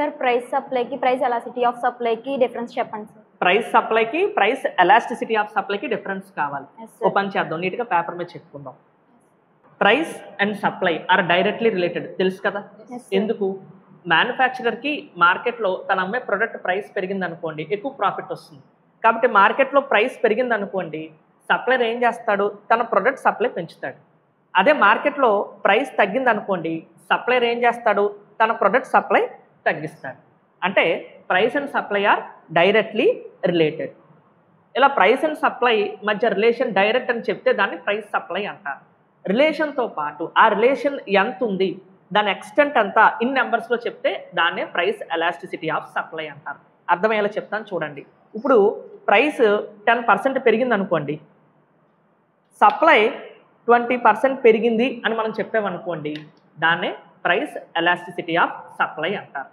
Sir price సప్లైకి price elasticity of సప్లైకి difference చెప్పండి సార్. ప్రైస్ సప్లైకి ప్రైస్ ఎలాస్టిసిటీ ఆఫ్ సప్లైకి డిఫరెన్స్ కావాలి. Yes, sir. ఓపెన్ చేద్దాం, నీట్గా పేపర్ మీద చెప్పుకుందాం. Price and supply are directly related, తెలుసు కదా. Yes, sir. ఎందుకు? మ్యానుఫ్యాక్చరర్కి మార్కెట్లో తన అమ్మే ప్రొడక్ట్ ప్రైస్ పెరిగింది అనుకోండి, ఎక్కువ ప్రాఫిట్ వస్తుంది. కాబట్టి మార్కెట్లో ప్రైస్ పెరిగింది అనుకోండి, సప్లైర్ ఏం చేస్తాడు, తన ప్రొడక్ట్ సప్లై పెంచుతాడు. అదే మార్కెట్లో ప్రైస్ తగ్గింది అనుకోండి, సప్లైర్ ఏం చేస్తాడు, తన ప్రొడక్ట్ సప్లై తగ్గిస్తాడు. అంటే price and supply are directly related. ఇలా ప్రైస్ అండ్ సప్లై మధ్య రిలేషన్ డైరెక్ట్ అని చెప్తే దాన్ని ప్రైస్ సప్లై అంటారు. రిలేషన్తో పాటు ఆ రిలేషన్ ఎంత ఉంది, దాని ఎక్స్టెంట్ అంతా ఇన్ నెంబర్స్లో చెప్తే దాన్నే ప్రైస్ ఎలాస్టిసిటీ ఆఫ్ సప్లై అంటారు. అర్థమయ్యేలా చెప్తాను చూడండి. ఇప్పుడు ప్రైస్ 10% పెరిగింది అనుకోండి, సప్లై 20% పెరిగింది అని మనం చెప్పామనుకోండి, దాన్నే ప్రైస్ ఎలాస్టిసిటీ ఆఫ్ సప్లై అంటారు.